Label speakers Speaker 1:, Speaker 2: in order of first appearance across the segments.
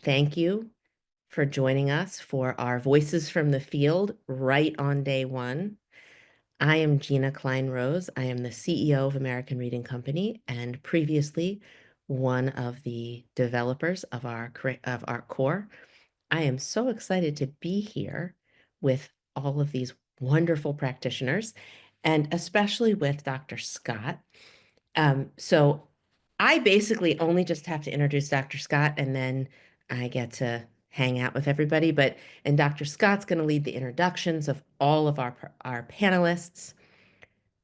Speaker 1: thank you for joining us for our Voices from the Field right on day one. I am Gina Klein-Rose. I am the CEO of American Reading Company and previously one of the developers of our core. I am so excited to be here with all of these wonderful practitioners and especially with Dr. Scott. So I basically only just have to introduce Dr. Scott and then I get to hang out with everybody. And Dr. Scott's going to lead the introductions of all of our panelists.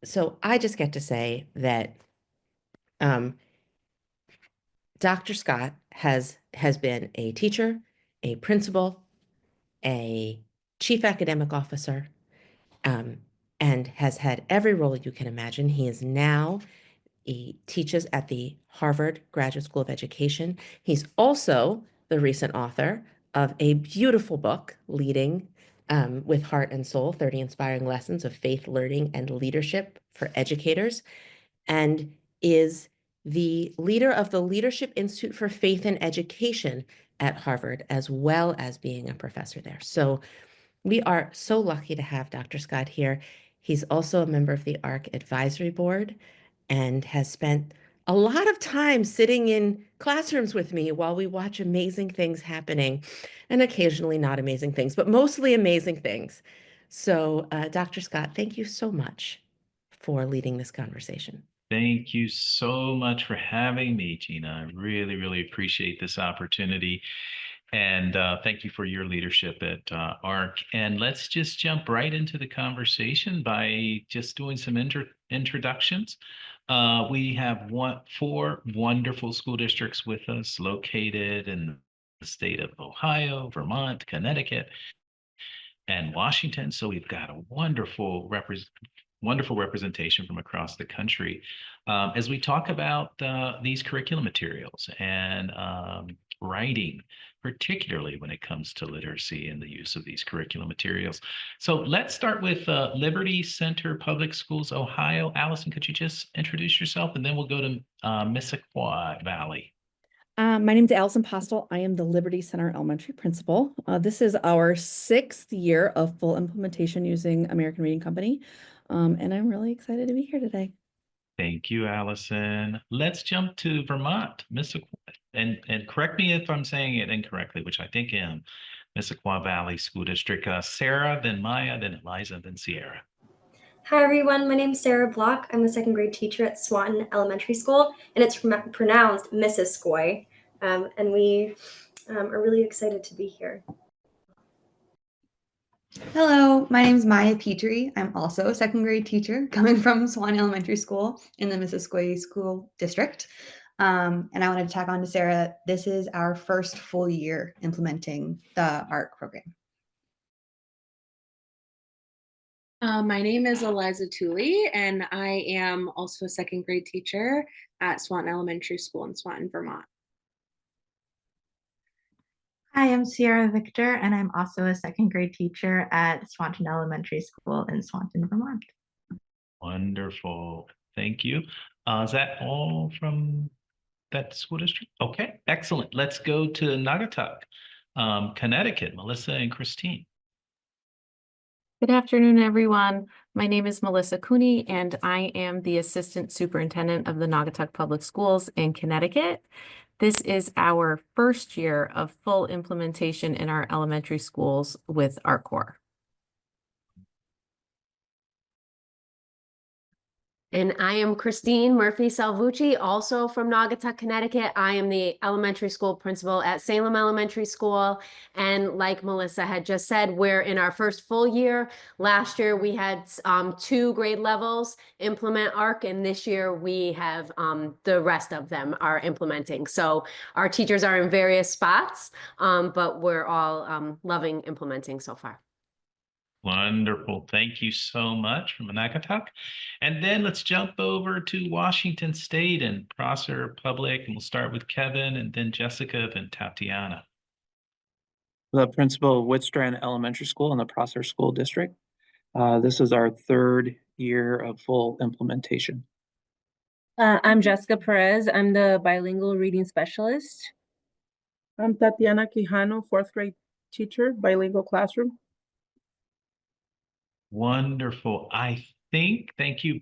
Speaker 1: So I just get to say that Dr. Scott has been a teacher, a principal, a chief academic officer, and has had every role you can imagine. He teaches at the Harvard Graduate School of Education. He's also the recent author of a beautiful book, Leading with Heart and Soul, 30 Inspiring Lessons of Faith, Learning, and Leadership for Educators, and is the leader of the Leadership Institute for Faith and Education at Harvard, as well as being a professor there. So we are so lucky to have Dr. Scott here. He's also a member of the ARC Advisory Board and has spent a lot of time sitting in classrooms with me while we watch amazing things happening, and occasionally not amazing things, but mostly amazing things. So, Dr. Scott, thank you so much for leading this conversation.
Speaker 2: Thank you so much for having me, Gina. I really, really appreciate this opportunity. And thank you for your leadership at ARC. And let's just jump right into the conversation by just doing some introductions. We have four wonderful school districts with us located in the state of Ohio, Vermont, Connecticut, and Washington. So we've got a wonderful representation from across the country. As we talk about these curriculum materials and writing, particularly when it comes to literacy and the use of these curriculum materials. So let's start with Liberty Center Public Schools, Ohio. Allison, could you just introduce yourself? And then we'll go to Missisquoi Valley.
Speaker 3: My name is Allison Postel. I am the Liberty Center Elementary Principal. This is our 6th year of full implementation using American Reading Company. And I'm really excited to be here today.
Speaker 2: Thank you, Allison. Let's jump to Vermont, Missisquoi, and correct me if I'm saying it incorrectly, which I think I am. Missisquoi Valley School District. Sarah, then Maya, then Eliza, then Sierra.
Speaker 4: Hi, everyone. My name is Sarah Block. I'm a second grade teacher at Swanton Elementary School, and it's pronounced Missisquoi. And we are really excited to be here.
Speaker 5: Hello, my name is Maya Petrie. I'm also a second grade teacher coming from Swan Elementary School in the Missisquoi School District. And I wanted to tack on to Sarah. This is our first full year implementing the ARC program.
Speaker 6: My name is Eliza Tooley, and I am also a second grade teacher at Swanton Elementary School in Swanton, Vermont.
Speaker 7: Hi, I'm Sierra Victor, and I'm also a second grade teacher at Swanton Elementary School in Swanton, Vermont.
Speaker 2: Wonderful. Thank you. Is that all from that school district? Okay, excellent. Let's go to Naugatuck, Connecticut, Melissa and Christine.
Speaker 8: Good afternoon, everyone. My name is Melissa Cooney, and I am the Assistant Superintendent of the Naugatuck Public Schools in Connecticut. This is our first year of full implementation in our elementary schools with ARC core.
Speaker 9: And I am Christine Murphy-Salvucci, also from Naugatuck, Connecticut. I am the elementary school principal at Salem Elementary School. And like Melissa had just said, we're in our first full year. Last year, we had 2 grade levels implement ARC, and this year we have the rest of them are implementing. So our teachers are in various spots, but we're all loving implementing so far.
Speaker 2: Wonderful. Thank you so much from Naugatuck. And then let's jump over to Washington State and Prosser Public. And we'll start with Kevin and then Jessica, then Tatiana.
Speaker 10: The principal of Woodstrand Elementary School in the Prosser School District. This is our 3rd year of full implementation.
Speaker 11: I'm Jessica Perez. I'm the bilingual reading specialist. I'm Tatiana Quijano, fourth grade teacher, bilingual classroom.
Speaker 2: Wonderful. Thank you,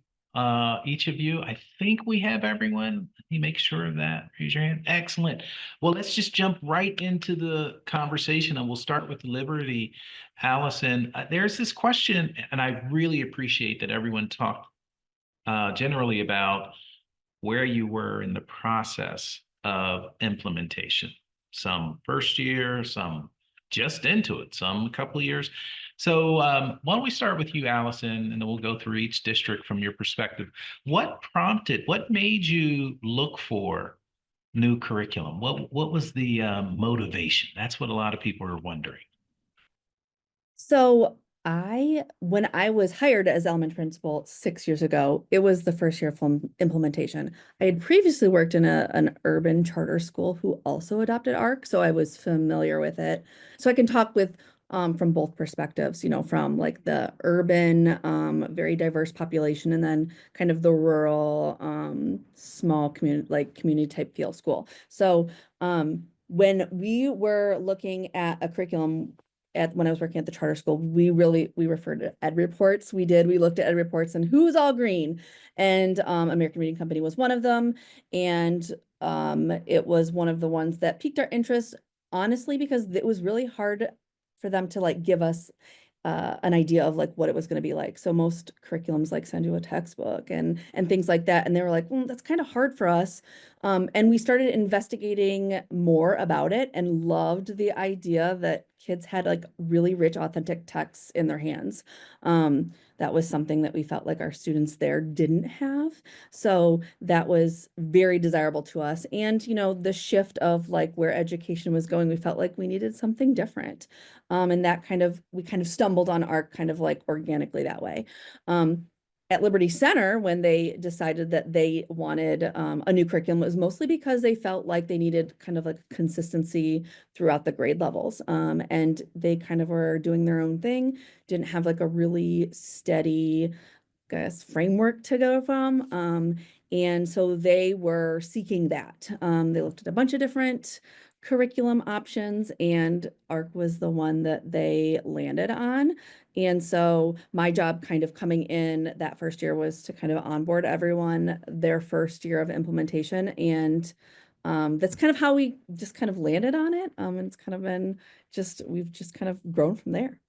Speaker 2: each of you. I think we have everyone. Let me make sure of that. Raise your hand. Excellent. Well, let's just jump right into the conversation and we'll start with Liberty. Allison, there's this question, and I really appreciate that everyone talked generally about where you were in the process of implementation. Some first year, some just into it, some a couple of years. So why don't we start with you, Allison, and then we'll go through each district from your perspective. What made you look for new curriculum? What was the motivation? That's what a lot of people are wondering.
Speaker 3: So when I was hired as elementary principal 6 years ago, it was the first year of full implementation. I had previously worked in an urban charter school who also adopted ARC, so I was familiar with it. So I can talk from both perspectives, from like the urban, very diverse population, and then kind of the rural, small community type feel school. So when we were looking at a curriculum, when I was working at the charter school, we referred to ed reports. We looked at ed reports and who's all green, and American Reading Company was one of them, and it was one of the ones that piqued our interest, honestly, because it was really hard for them to like give us an idea of like what it was going to be like. So most curriculums like send you a textbook and things like that, and they were like, that's kind of hard for us. And we started investigating more about it and loved the idea that kids had like really rich, authentic texts in their hands. That was something that we felt like our students there didn't have. So that was very desirable to us. And, the shift of like where education was going, we felt like we needed something different. And that we kind of stumbled on ARC kind of like organically that way. At Liberty Center, when they decided that they wanted a new curriculum, it was mostly because they felt like they needed kind of like consistency throughout the grade levels. And they kind of were doing their own thing, didn't have like a really steady, I guess, framework to go from. And so they were seeking that. They looked at a bunch of different curriculum options, and ARC was the one that they landed on. And so my job kind of coming in that first year was to kind of onboard everyone their first year of implementation. And that's kind of how we just kind of landed on it. And it's kind of been we've just kind of grown from there.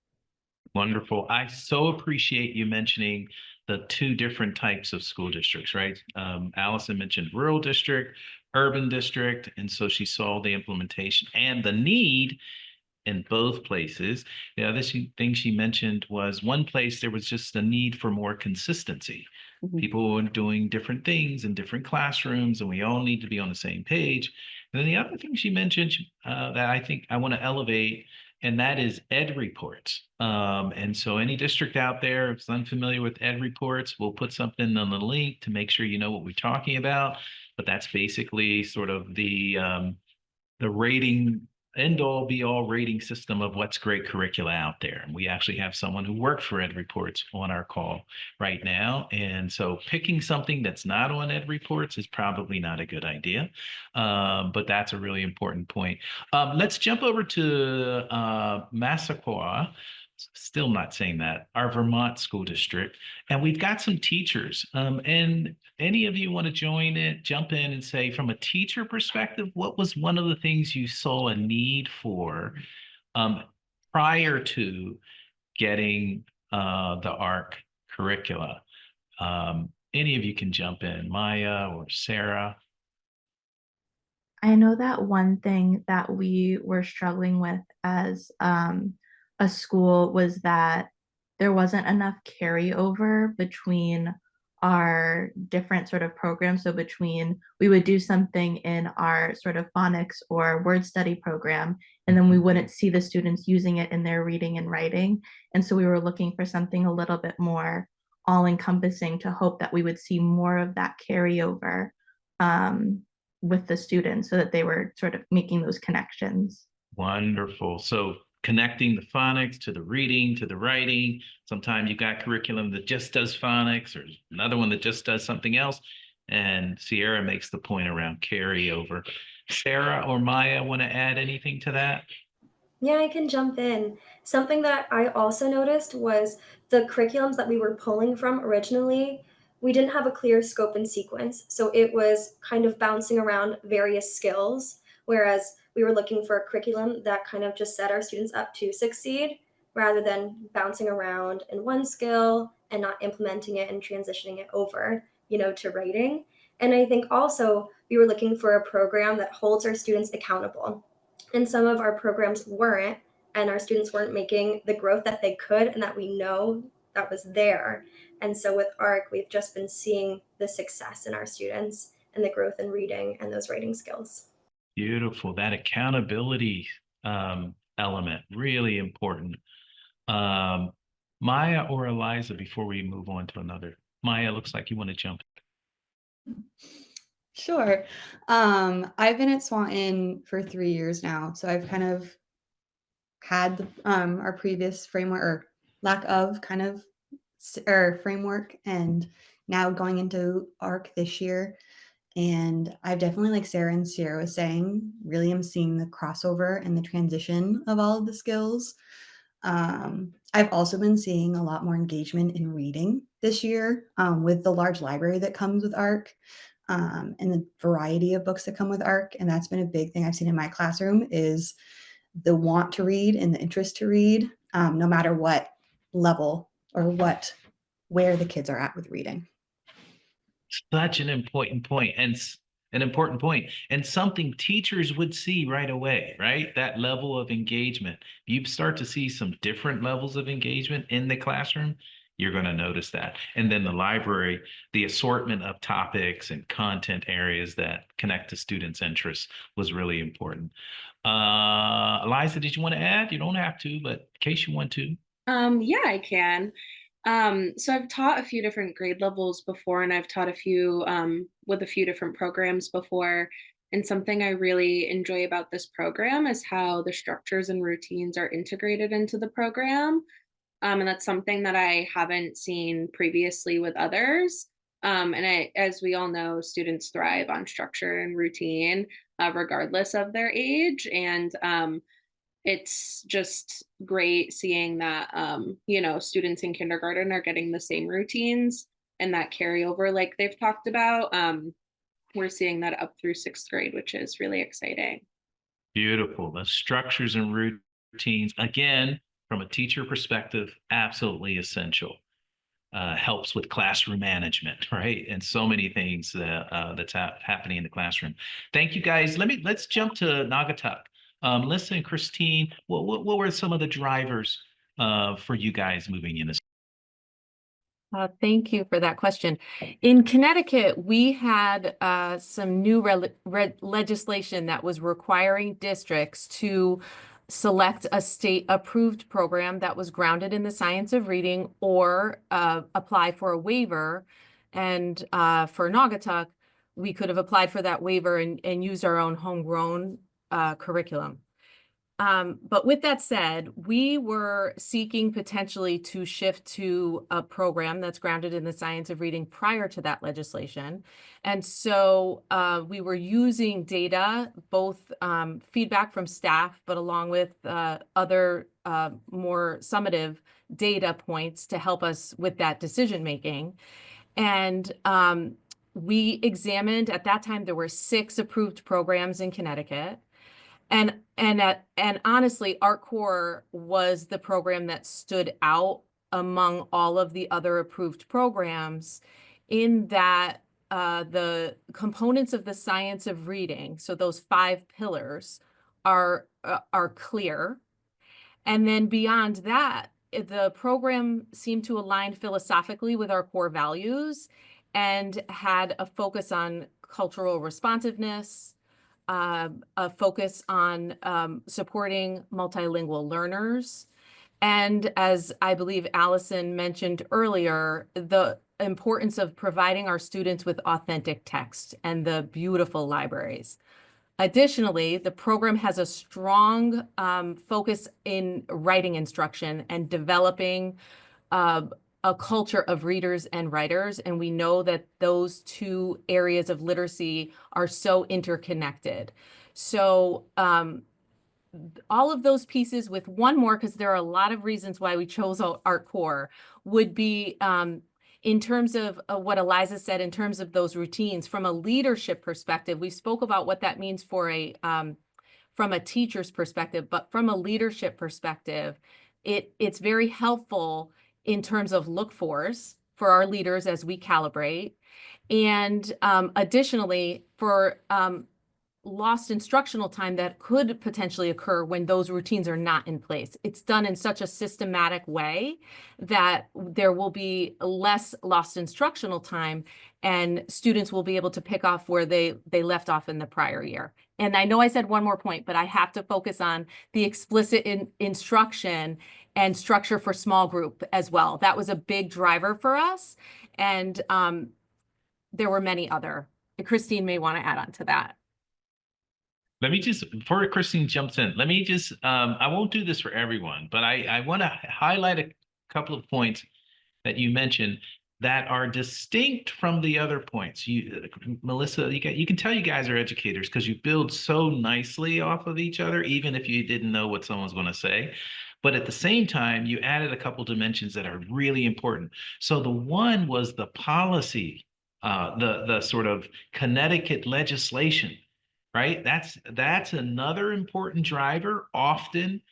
Speaker 2: Wonderful. I so appreciate you mentioning the two different types of school districts, right? Allison mentioned rural district, urban district, and so she saw the implementation and the need in both places. The other thing she mentioned was one place there was just a need for more consistency. People were doing different things in different classrooms, and we all need to be on the same page. And then the other thing she mentioned that I think I want to elevate, and that is ed reports. And so any district out there that's unfamiliar with ed reports, we'll put something on the link to make sure you know what we're talking about. But that's basically sort of the rating, end all be all rating system of what's great curricula out there. And we actually have someone who worked for ed reports on our call right now. And so picking something that's not on ed reports is probably not a good idea. But that's a really important point. Let's jump over to Massaquoi. Still not saying that, our Vermont school district. And we've got some teachers. And any of you want to jump in and say, from a teacher perspective, what was one of the things you saw a need for prior to getting the ARC curricula? Any of you can jump in, Maya or Sarah.
Speaker 7: I know that one thing that we were struggling with as a school was that there wasn't enough carryover between our different sort of programs. So we would do something in our sort of phonics or word study program, and then we wouldn't see the students using it in their reading and writing. And so we were looking for something a little bit more all-encompassing to hope that we would see more of that carryover with the students so that they were sort of making those connections.
Speaker 2: Wonderful. So connecting the phonics to the reading, to the writing. Sometimes you got curriculum that just does phonics or another one that just does something else. And Sierra makes the point around carryover. Sarah or Maya want to add anything to that?
Speaker 4: Yeah, I can jump in. Something that I also noticed was the curriculums that we were pulling from originally, we didn't have a clear scope and sequence. So it was kind of bouncing around various skills, whereas we were looking for a curriculum that kind of just set our students up to succeed rather than bouncing around in one skill and not implementing it and transitioning it over, to writing. And I think also we were looking for a program that holds our students accountable, and some of our programs weren't, and our students weren't making the growth that they could and that we know that was there. And so with ARC, we've just been seeing the success in our students and the growth in reading and those writing skills.
Speaker 2: Beautiful. That accountability element, really important. Maya or Eliza, before we move on to another. Maya, looks like you want to jump.
Speaker 5: Sure. I've been at Swanton for 3 years now, so I've kind of had our previous framework or lack of kind of or framework, and now going into ARC this year. And I've definitely, like Sarah and Sierra was saying, really am seeing the crossover and the transition of all of the skills. I've also been seeing a lot more engagement in reading this year with the large library that comes with ARC. And the variety of books that come with ARC. And that's been a big thing I've seen in my classroom is the want to read and the interest to read, no matter what level or where the kids are at with reading.
Speaker 2: Such an important point, and an important point, and something teachers would see right away, right? That level of engagement. You start to see some different levels of engagement in the classroom, you're going to notice that. And then the library, the assortment of topics and content areas that connect to students' interests was really important. Eliza, did you want to add? You don't have to, but in case you want to.
Speaker 6: Yeah, I can. So I've taught a few different grade levels before, and I've taught a few with a few different programs before. And something I really enjoy about this program is how the structures and routines are integrated into the program. And that's something that I haven't seen previously with others. As we all know, students thrive on structure and routine, regardless of their age. And it's just great seeing that, students in kindergarten are getting the same routines and that carryover, like they've talked about. We're seeing that up through 6th grade, which is really exciting.
Speaker 2: Beautiful. The structures and routines, again, from a teacher perspective, absolutely essential. Helps with classroom management, right? And so many things that's happening in the classroom. Thank you, guys. Let's jump to Naugatuck. Melissa and Christine, what were some of the drivers for you guys moving in this?
Speaker 8: Thank you for that question. In Connecticut, we had some new legislation that was requiring districts to select a state-approved program that was grounded in the science of reading or apply for a waiver. And for Naugatuck, we could have applied for that waiver and used our own homegrown curriculum. But with that said, we were seeking potentially to shift to a program that's grounded in the science of reading prior to that legislation. And so we were using data, both feedback from staff, but along with other more summative data points to help us with that decision making. And we examined, at that time, there were 6 approved programs in Connecticut. And honestly, ArtCore was the program that stood out among all of the other approved programs in that the components of the science of reading, so those 5 pillars, are clear. And then beyond that, the program seemed to align philosophically with our core values and had a focus on cultural responsiveness, a focus on supporting multilingual learners. And as I believe Allison mentioned earlier, the importance of providing our students with authentic text and the beautiful libraries. Additionally, the program has a strong focus in writing instruction and developing a culture of readers and writers, and we know that those two areas of literacy are so interconnected. So all of those pieces with one more, because there are a lot of reasons why we chose Art Core, would be in terms of what Eliza said, in terms of those routines, from a leadership perspective, we spoke about what that means for from a teacher's perspective, but from a leadership perspective, it's very helpful in terms of look-fors for our leaders as we calibrate. And additionally, for lost instructional time that could potentially occur when those routines are not in place. It's done in such a systematic way that there will be less lost instructional time, and students will be able to pick off where they left off in the prior year. And I know I said one more point, but I have to focus on the explicit instruction and structure for small group as well. That was a big driver for us. And there were many other. Christine may want to add on to that.
Speaker 2: Let me just, before Christine jumps in, let me just, I won't do this for everyone, but I want to highlight a couple of points that you mentioned that are distinct from the other points. Melissa, you can tell you guys are educators because you build so nicely off of each other, even if you didn't know what someone's going to say. But at the same time, you added a couple dimensions that are really important. So the one was the policy, the sort of Connecticut legislation, right? That's another important driver often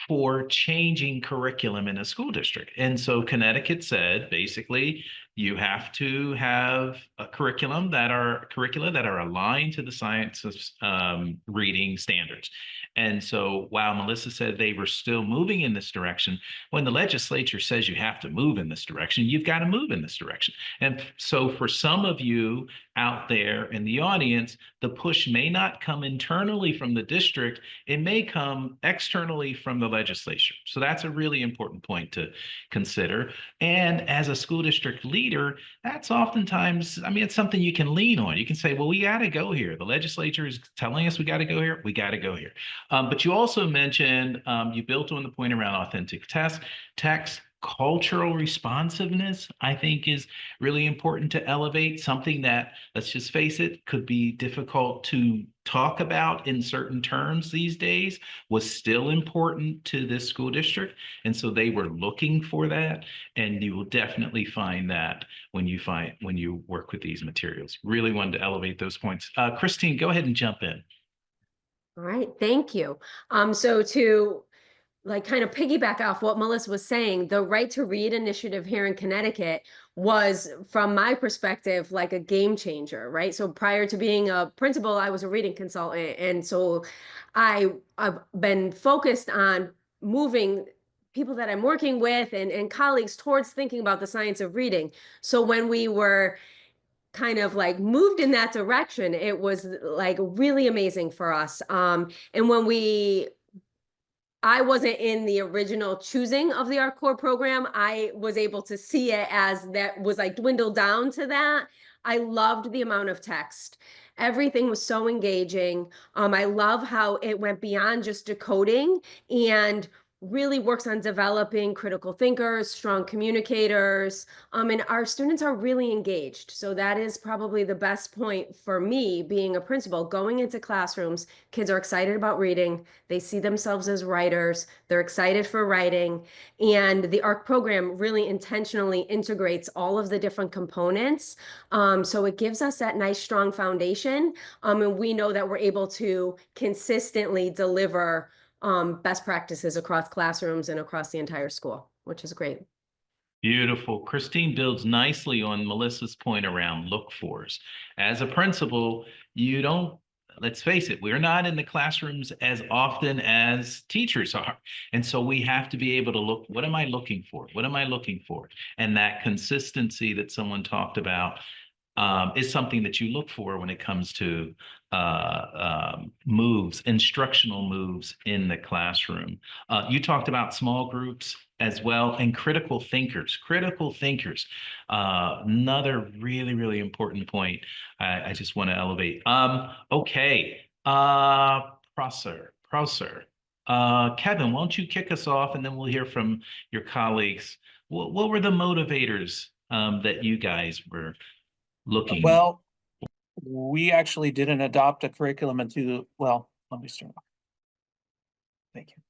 Speaker 2: for changing curriculum in a school district. And so Connecticut said, basically, you have to have a curricula that are aligned to the science of reading standards. And so while Melissa said they were still moving in this direction, when the legislature says you have to move in this direction, you've got to move in this direction. And so for some of you out there in the audience, the push may not come internally from the district, it may come externally from the legislature. So that's a really important point to consider. And as a school district leader, that's oftentimes, I mean, it's something you can lean on. You can say, well, we got to go here. The legislature is telling us we got to go here. We got to go here. But you also mentioned, you built on the point around authentic text. Cultural responsiveness, I think, is really important to elevate. Something that, let's just face it, could be difficult to talk about in certain terms these days was still important to this school district. And so they were looking for that. And you will definitely find that when you work with these materials. Really wanted to elevate those points. Christine, go ahead and jump in.
Speaker 9: All right, thank you. So to kind of piggyback off what Melissa was saying, the Right to Read initiative here in Connecticut was, from my perspective, like a game changer, right? So prior to being a principal, I was a reading consultant. And so I've been focused on moving people that I'm working with and colleagues towards thinking about the science of reading. So when we were kind of like moved in that direction, it was like really amazing for us. And when I wasn't in the original choosing of the Art Core program, I was able to see it as that was like dwindled down to that. I loved the amount of text. Everything was so engaging. I love how it went beyond just decoding and really works on developing critical thinkers, strong communicators, and our students are really engaged. So that is probably the best point for me being a principal. Going into classrooms, kids are excited about reading. They see themselves as writers. They're excited for writing. And the ARC program really intentionally integrates all of the different components. So it gives us that nice, strong foundation. And we know that we're able to consistently deliver best practices across classrooms and across the entire school, which is great.
Speaker 2: Beautiful. Christine builds nicely on Melissa's point around look-fors. As a principal, you don't, let's face it, we're not in the classrooms as often as teachers are. And so we have to be able to look, what am I looking for? What am I looking for? And that consistency that someone talked about is something that you look for when it comes to moves, instructional moves in the classroom. You talked about small groups as well, and critical thinkers. Another really, really important point I just want to elevate. Okay, Prosser. Kevin, why don't you kick us off, and then we'll hear from your colleagues what were the motivators that you guys were looking?
Speaker 10: Well, we actually didn't adopt a curriculum well, let me start. Thank you.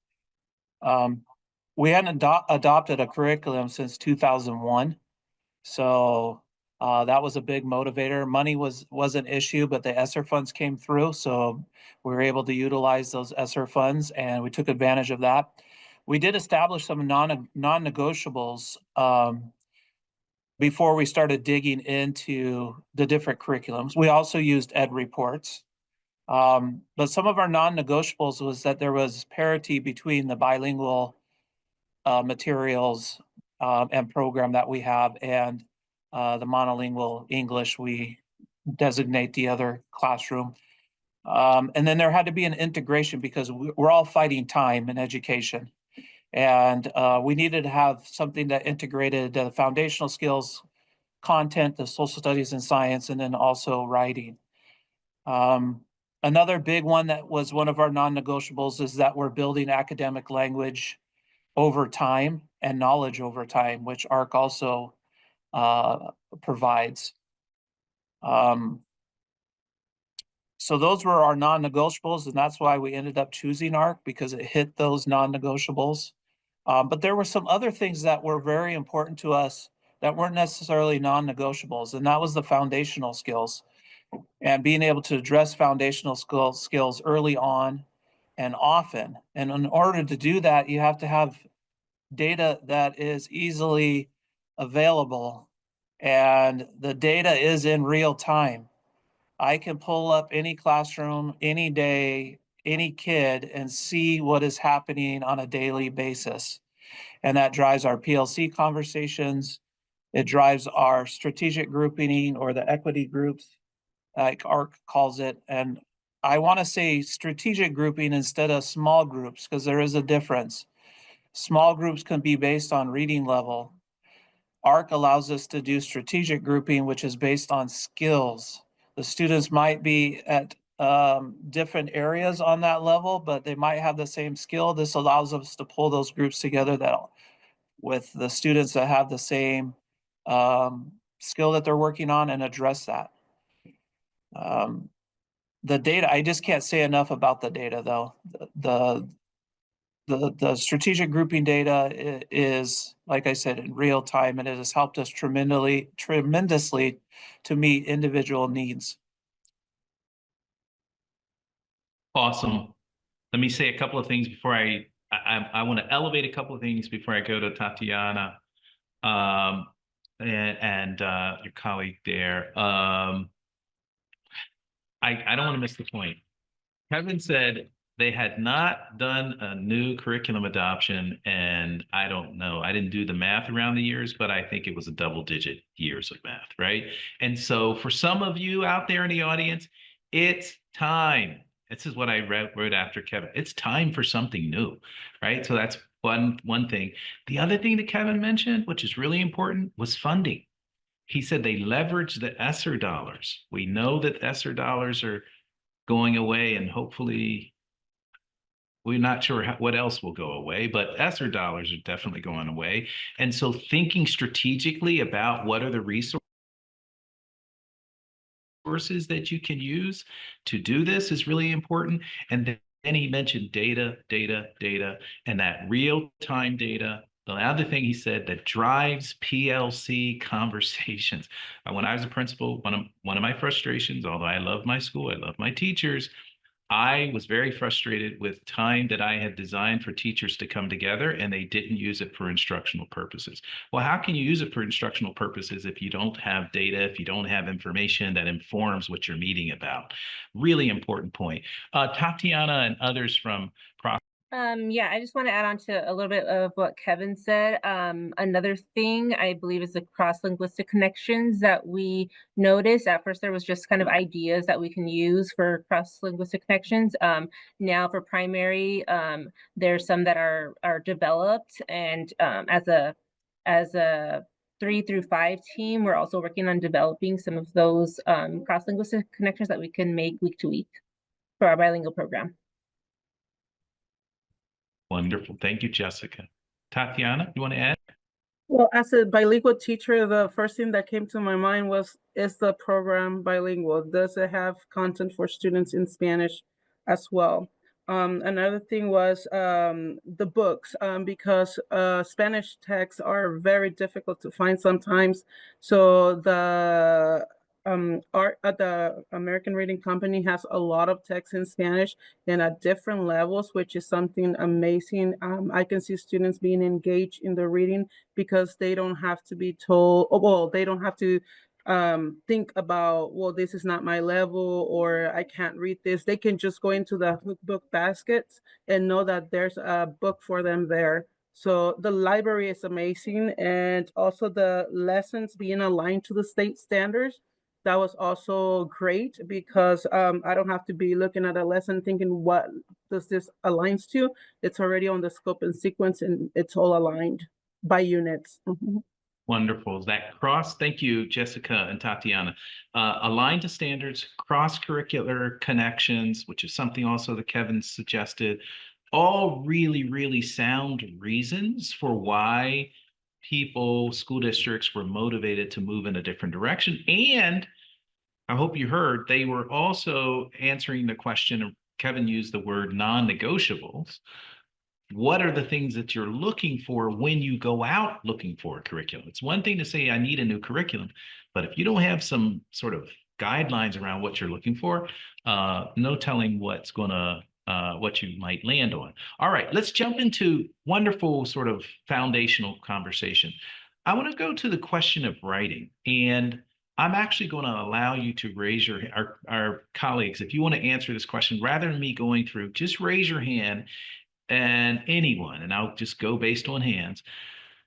Speaker 10: We hadn't adopted a curriculum since 2001. So that was a big motivator. Money was an issue, but the ESSER funds came through. So we were able to utilize those ESSER funds and we took advantage of that. We did establish some non-negotiables before we started digging into the different curriculums. We also used ed reports. But some of our non-negotiables was that there was parity between the bilingual materials and program that we have and the monolingual English we designate the other classroom. And then there had to be an integration because we're all fighting time in education. And we needed to have something that integrated the foundational skills, content, the social studies and science, and then also writing. Another big one that was one of our non-negotiables is that we're building academic language over time and knowledge over time, which ARC also provides. So those were our non-negotiables, and that's why we ended up choosing ARC, because it hit those non-negotiables. But there were some other things that were very important to us that weren't necessarily non-negotiables, and that was the foundational skills and being able to address foundational skills early on and often. And in order to do that, you have to have data that is easily available, and the data is in real time. I can pull up any classroom, any day, any kid, and see what is happening on a daily basis. And that drives our PLC conversations. It drives our strategic grouping or the equity groups, like ARC calls it. And I want to say strategic grouping instead of small groups, because there is a difference. Small groups can be based on reading level. ARC allows us to do strategic grouping, which is based on skills. The students might be at different areas on that level, but they might have the same skill. This allows us to pull those groups together with the students that have the same skill that they're working on and address that. The data, I just can't say enough about the data though. The strategic grouping data is, like I said, in real time, and it has helped us tremendously to meet individual needs.
Speaker 2: Awesome. Let me say a couple of things before I want to elevate a couple of things before I go to Tatiana and your colleague there. I don't want to miss the point. Kevin said they had not done a new curriculum adoption, and I don't know. I didn't do the math around the years, but I think it was a double-digit years of math, right? And so for some of you out there in the audience, it's time. This is what I wrote after Kevin. It's time for something new, right? So that's one thing. The other thing that Kevin mentioned, which is really important, was funding. He said they leveraged the ESSER dollars. We know that ESSER dollars are going away, and hopefully we're not sure what else will go away, but ESSER dollars are definitely going away. And so thinking strategically about what are the resources that you can use to do this is really important. And then he mentioned data, and that real-time data. The other thing he said that drives PLC conversations. When I was a principal, one of my frustrations, although I love my school, I love my teachers, I was very frustrated with time that I had designed for teachers to come together and they didn't use it for instructional purposes. Well, how can you use it for instructional purposes if you don't have data, if you don't have information that informs what you're meeting about? Really important point. Tatiana and others from
Speaker 12: Yeah, I just want to add on to a little bit of what Kevin said. Another thing I believe is the cross-linguistic connections that we noticed. At first, there was just kind of ideas that we can use for cross-linguistic connections. Now for primary, there's some that are developed, and as a 3 through 5 team, we're also working on developing some of those cross-linguistic connections that we can make week to week for our bilingual program.
Speaker 2: Wonderful. Thank you, Jessica. Tatiana, you want to add?
Speaker 11: Well, as a bilingual teacher, the first thing that came to my mind was, is the program bilingual? Does it have content for students in Spanish as well? Another thing was the books, because Spanish texts are very difficult to find sometimes. So the the American Reading Company has a lot of text in Spanish and at different levels, which is something amazing. I can see students being engaged in the reading because they don't have to be told, well, they don't have to think about, well, this is not my level or I can't read this. They can just go into the book baskets and know that there's a book for them there. So the library is amazing, and also the lessons being aligned to the state standards. That was also great because I don't have to be looking at a lesson thinking, what does this aligns to? It's already on the scope and sequence, and it's all aligned by units.
Speaker 2: Wonderful. Thank you, Jessica and Tatiana. Aligned to standards, cross-curricular connections, which is something also that Kevin suggested, all really, really sound reasons for why school districts were motivated to move in a different direction. And I hope you heard, they were also answering the question, Kevin used the word non-negotiables. What are the things that you're looking for when you go out looking for a curriculum? It's one thing to say, I need a new curriculum, but if you don't have some sort of guidelines around what you're looking for, no telling what you might land on. All right, let's jump into wonderful sort of foundational conversation. I want to go to the question of writing, and I'm actually going to allow you to raise our colleagues, if you want to answer this question, rather than me going through, just raise your hand, and anyone, and I'll just go based on hands,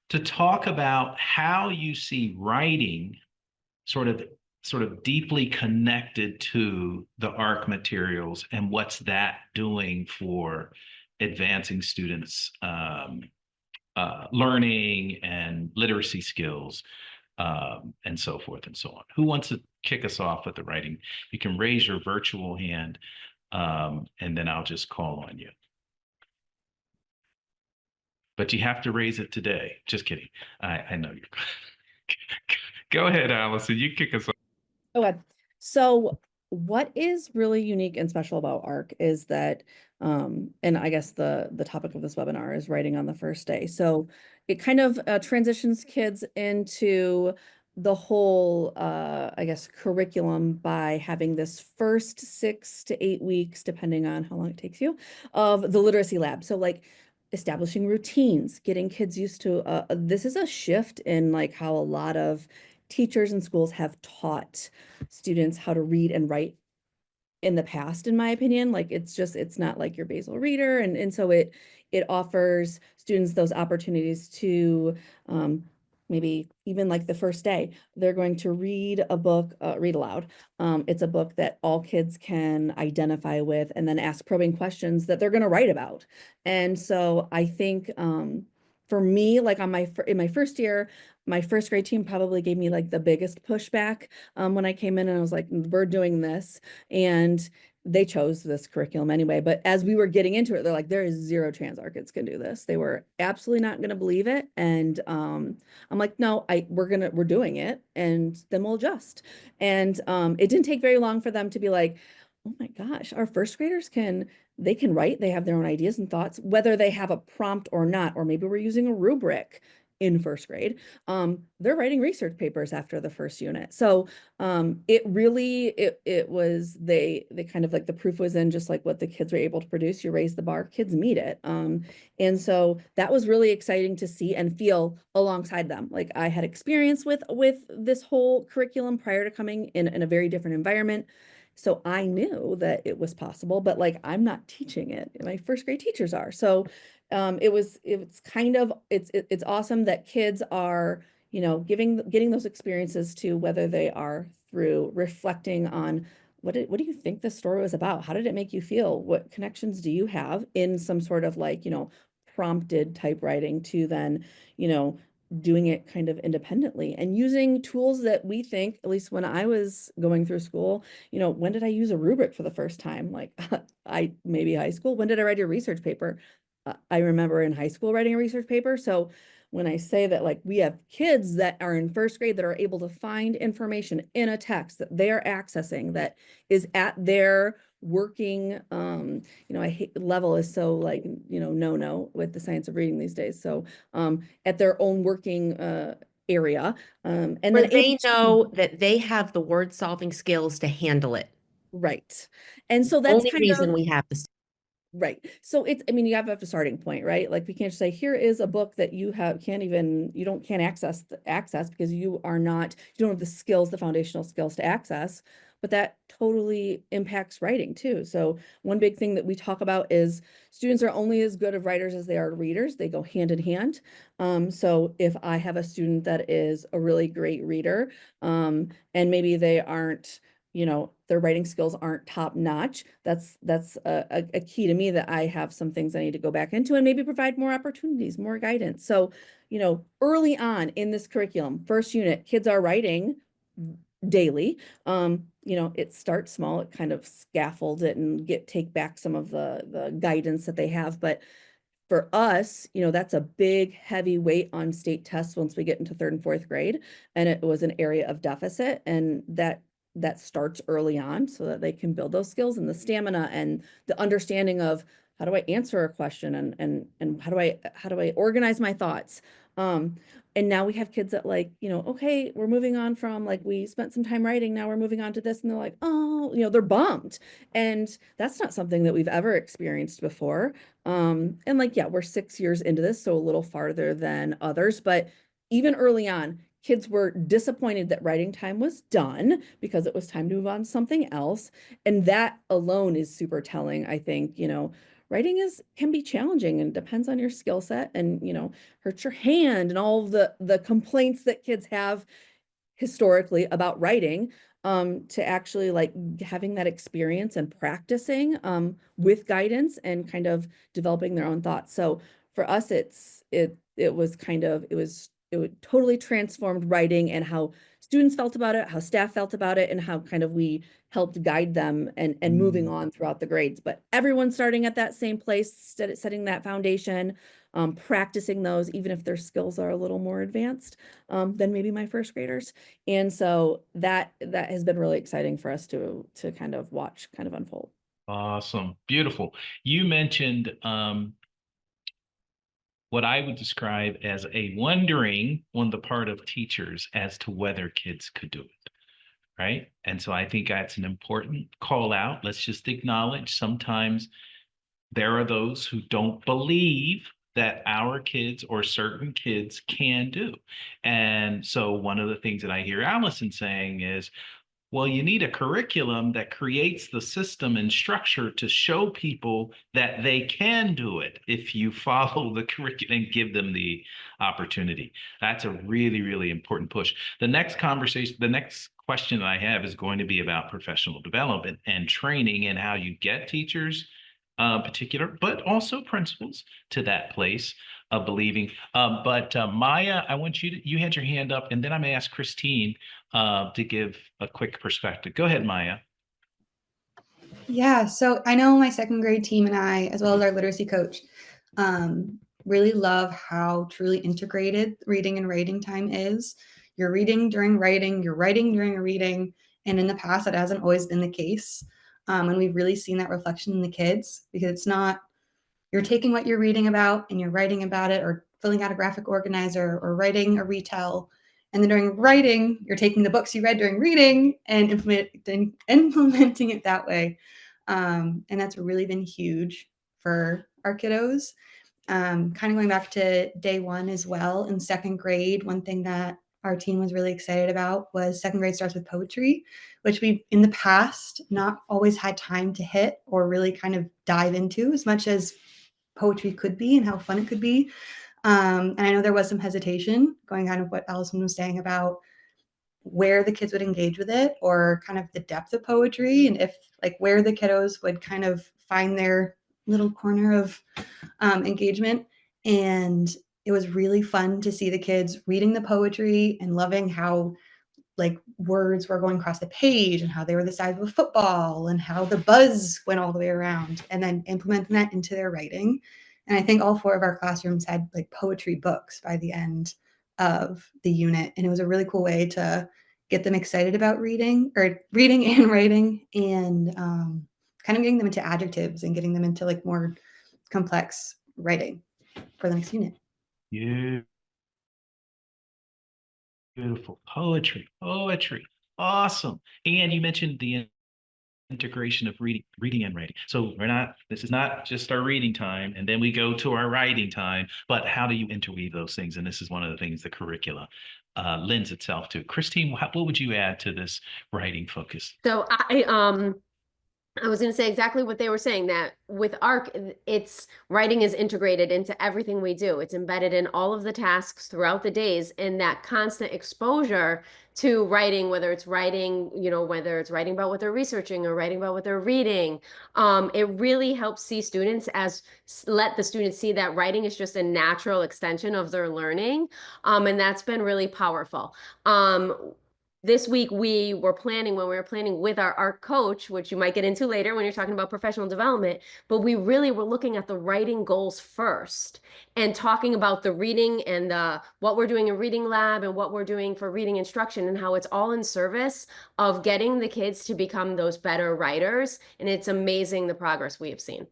Speaker 2: to talk about how you see writing sort of deeply connected to the ARC materials and what's that doing for advancing students' learning and literacy skills, and so forth and so on. Who wants to kick us off with the writing? You can raise your virtual hand, and then I'll just call on you. But you have to raise it today. Just kidding. I know you're. Go ahead, Allison. You kick us off.
Speaker 3: Okay. So what is really unique and special about ARC is that, and I guess the topic of this webinar is writing on the first day. So it kind of transitions kids into the whole, I guess, curriculum by having this first 6 to 8 weeks, depending on how long it takes you, of the literacy lab. So like establishing routines, getting kids used to, this is a shift in like how a lot of teachers and schools have taught students how to read and write in the past, in my opinion. Like it's not like your basal reader. And so it offers students those opportunities to maybe even like the first day, they're going to read a book, read aloud. It's a book that all kids can identify with and then ask probing questions that they're going to write about. And so I think for me, like in my first year, my first grade team probably gave me like the biggest pushback when I came in, and I was like, we're doing this. And they chose this curriculum anyway. But as we were getting into it, they're like, there is zero chance our kids can do this. They were absolutely not going to believe it. And I'm like, no, we're doing it, and then we'll adjust. And it didn't take very long for them to be like, oh my gosh, our first graders they can write, they have their own ideas and thoughts, whether they have a prompt or not, or maybe we're using a rubric in first grade. They're writing research papers after the first unit. So it really, it was, they kind of like the proof was in just like what the kids were able to produce. You raise the bar, kids meet it. And so that was really exciting to see and feel alongside them. Like I had experience with this whole curriculum prior to coming in a very different environment. So I knew that it was possible, but like, I'm not teaching it. My first grade teachers are. So it's kind of, it's awesome that kids are, getting those experiences too, whether they are through reflecting on what do you think this story was about? How did it make you feel? What connections do you have in some sort of like, prompted type writing, to then, doing it kind of independently and using tools that we think, at least when I was going through school, when did I use a rubric for the first time? Like maybe high school. When did I write a research paper? I remember in high school writing a research paper. So when I say that, like, we have kids that are in first grade that are able to find information in a text that they are accessing that is at their working, I hate level is so like, no with the science of reading these days. So, at their own working, area, and
Speaker 1: Where
Speaker 3: then
Speaker 1: they know that they have the word solving skills to handle it.
Speaker 3: right. And so that's
Speaker 1: Only
Speaker 3: kind
Speaker 1: reason
Speaker 3: of
Speaker 1: we have this.
Speaker 3: right. So it's, I mean, you have a starting point, right? Like we can't just say, here is a book that you can't access because you don't have the skills, the foundational skills to access, but that totally impacts writing too. So one big thing that we talk about is students are only as good of writers as they are readers. They go hand in hand. So if I have a student that is a really great reader, and maybe they aren't, their writing skills aren't top notch. That's a key to me that I have some things I need to go back into and maybe provide more opportunities, more guidance. So, early on in this curriculum, first unit, kids are writing daily. It starts small, it kind of scaffolds it and take back some of the guidance that they have. But for us, that's a big, heavy weight on state tests once we get into third and fourth grade. And it was an area of deficit. And that starts early on so that they can build those skills and the stamina and the understanding of how do I answer a question and how do I organize my thoughts. And now we have kids that like, okay, we're moving on from like, we spent some time writing, now we're moving on to this. And they're like, oh, they're bummed. And that's not something that we've ever experienced before. And like, yeah, we're 6 years into this, so a little farther than others, but even early on, kids were disappointed that writing time was done because it was time to move on to something else. And that alone is super telling, I think. Writing can be challenging and depends on your skill set and, hurt your hand and all of the complaints that kids have historically about writing, to actually like having that experience and practicing with guidance and kind of developing their own thoughts. So for us, it totally transformed writing and how students felt about it, how staff felt about it, and how kind of we helped guide them and moving on throughout the grades. But everyone starting at that same place, setting that foundation, practicing those, even if their skills are a little more advanced than maybe my first graders. And so that has been really exciting for us to kind of watch kind of unfold.
Speaker 2: Awesome. Beautiful. You mentioned what I would describe as a wondering on the part of teachers as to whether kids could do it. Right. And so I think that's an important call out. Let's just acknowledge sometimes there are those who don't believe that our kids or certain kids can do. And so one of the things that I hear Allison saying is, well, you need a curriculum that creates the system and structure to show people that they can do it if you follow the curriculum and give them the opportunity. That's a really, really important push. The next question that I have is going to be about professional development and training and how you get teachers, particular, but also principals to that place of believing. But Maya, I want you had your hand up, and then I'm going to ask Christine to give a quick perspective. Go ahead, Maya.
Speaker 5: Yeah, so I know my second grade team and I, as well as our literacy coach, really love how truly integrated reading and writing time is. You're reading during writing, you're writing during reading, and in the past, that hasn't always been the case. And we've really seen that reflection in the kids because it's not, you're taking what you're reading about and you're writing about it or filling out a graphic organizer or writing a retell. And then during writing, you're taking the books you read during reading and implementing it that way. And that's really been huge for our kiddos. Kind of going back to day one as well, in second grade, one thing that our team was really excited about was second grade starts with poetry, which we've in the past not always had time to hit or really kind of dive into as much as poetry could be and how fun it could be. And I know there was some hesitation going kind of what Allison was saying about where the kids would engage with it or kind of the depth of poetry and if like where the kiddos would kind of find their little corner of engagement. And it was really fun to see the kids reading the poetry and loving how like words were going across the page and how they were the size of a football and how the buzz went all the way around and then implementing that into their writing And I think all 4 of our classrooms had like poetry books by the end of the unit. And it was a really cool way to get them excited about reading and writing, and kind of getting them into adjectives and getting them into like more complex writing for the next unit.
Speaker 2: Beautiful. Poetry. Awesome. And you mentioned the integration of reading and writing. So this is not just our reading time and then we go to our writing time, but how do you interweave those things? And this is one of the things the curricula lends itself to. Christine, what would you add to this writing focus?
Speaker 9: So I was going to say exactly what they were saying, that with ARC, it's writing is integrated into everything we do. It's embedded in all of the tasks throughout the days, and that constant exposure to writing, whether it's writing, whether it's writing about what they're researching or writing about what they're reading, it really helps let the students see that writing is just a natural extension of their learning. And that's been really powerful. This week when we were planning with our ARC coach, which you might get into later when you're talking about professional development, but we really were looking at the writing goals first and talking about the reading and what we're doing in reading lab and what we're doing for reading instruction, and how it's all in service of getting the kids to become those better writers. And it's amazing the progress we have seen.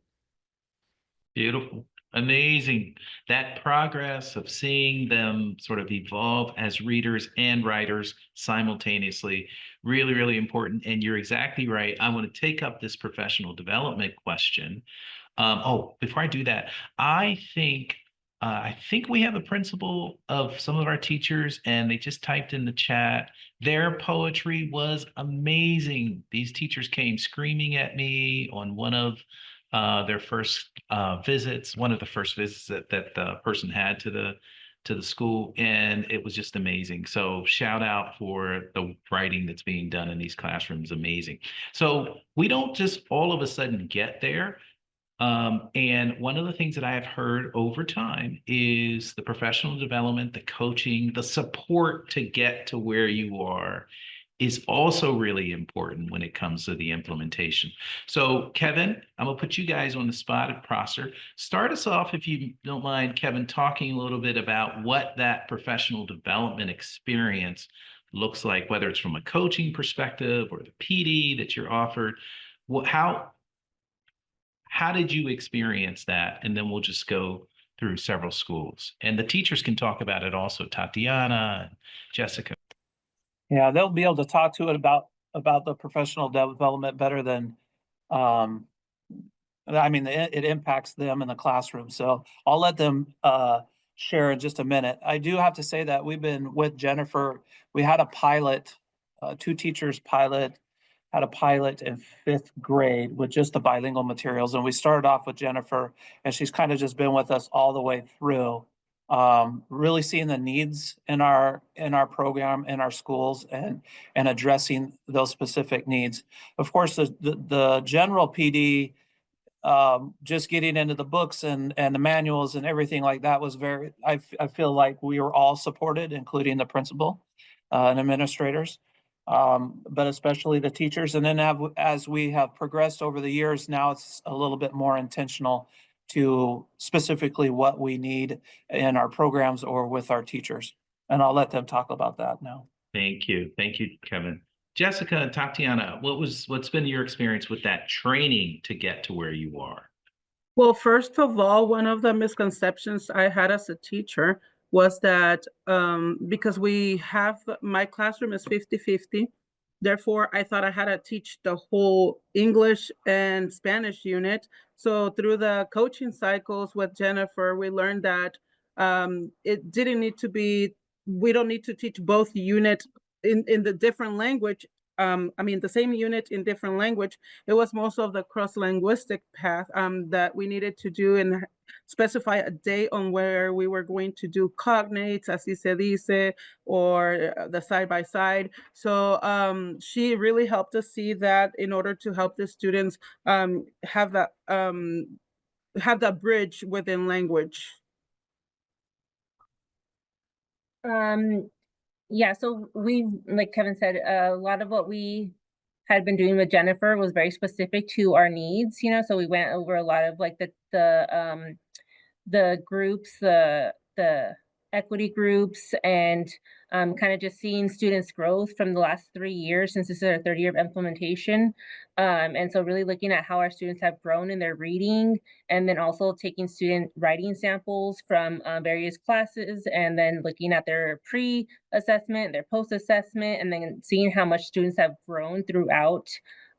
Speaker 2: Beautiful. Amazing. That progress of seeing them sort of evolve as readers and writers simultaneously, really, really important. And you're exactly right. I want to take up this professional development question. Before I do that, I think we have a principal of some of our teachers, and they just typed in the chat, their poetry was amazing. These teachers came screaming at me on one of their first visits, one of the first visits that the person had to the school, and it was just amazing. So shout out for the writing that's being done in these classrooms. Amazing. So we don't just all of a sudden get there. And one of the things that I have heard over time is the professional development, the coaching, the support to get to where you are is also really important when it comes to the implementation. So Kevin, I'm gonna put you guys on the spot at Prosser. Start us off, if you don't mind, Kevin, talking a little bit about what that professional development experience looks like, whether it's from a coaching perspective or the PD that you're offered. How did you experience that? And then we'll just go through several schools. And the teachers can talk about it also, Tatiana, Jessica.
Speaker 10: Yeah, they'll be able to talk to it about the professional development better than, it impacts them in the classroom. So I'll let them share in just a minute. I do have to say that we've been with Jennifer. We had a pilot, 2 teachers had a pilot in 5th grade with just the bilingual materials. And we started off with Jennifer, and she's kind of just been with us all the way through, really seeing the needs in our program, in our schools, and addressing those specific needs. Of course, the general PD, just getting into the books and the manuals and everything like that was I feel like we were all supported, including the principal and administrators. But especially the teachers. And then as we have progressed over the years, now it's a little bit more intentional to specifically what we need in our programs or with our teachers. And I'll let them talk about that now.
Speaker 2: Thank you, Kevin. Jessica and Tatiana, what's been your experience with that training to get to where you are?
Speaker 11: Well, first of all, one of the misconceptions I had as a teacher was that because my classroom is 50-50, therefore I thought I had to teach the whole English and Spanish unit. So through the coaching cycles with Jennifer, we learned that it didn't need to be, we don't need to teach both units in the different language. The same unit in different language. It was most of the cross-linguistic path that we needed to do and specify a day on where we were going to do cognates, así se dice, or the side-by-side. So she really helped us see that in order to help the students have that bridge within language.
Speaker 12: Yeah, so like Kevin said, a lot of what we had been doing with Jennifer was very specific to our needs, so we went over a lot of like the the groups, the equity groups, and kind of just seeing students' growth from the last 3 years since this is our third year of implementation. And so really looking at how our students have grown in their reading, and then also taking student writing samples from various classes, and then looking at their pre-assessment, their post-assessment, and then seeing how much students have grown throughout,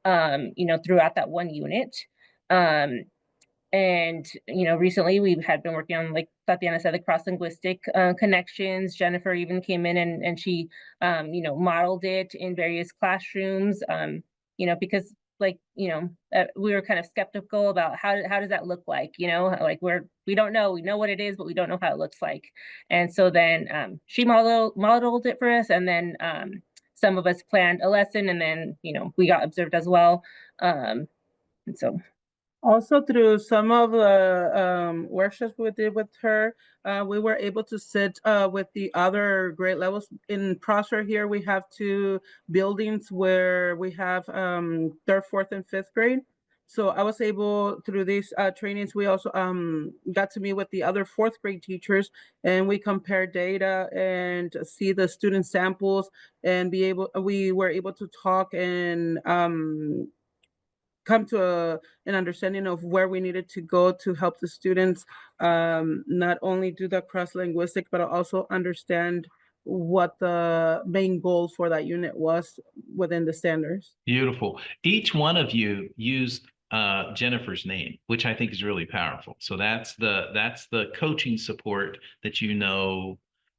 Speaker 12: throughout that one unit. And recently we had been working on, like Tatiana said, the cross-linguistic connections. Jennifer even came in and she modeled it in various classrooms, because we were kind of skeptical about how does that look like, like we don't know, we know what it is, but we don't know how it looks like. And so then she modeled it for us, and then some of us planned a lesson, and then we got observed as well. And so
Speaker 11: also, through some of the workshops we did with her, we were able to sit with the other grade levels. In Prosper here, we have 2 buildings where we have 3rd, 4th, and 5th grade. So I was able, through these trainings, we also got to meet with the other 4th grade teachers, and we compared data and see the student samples, and we were able to talk and come to an understanding of where we needed to go to help the students not only do the cross-linguistic, but also understand what the main goal for that unit was within the standards.
Speaker 2: Beautiful. Each one of you used Jennifer's name, which I think is really powerful. So that's the coaching support that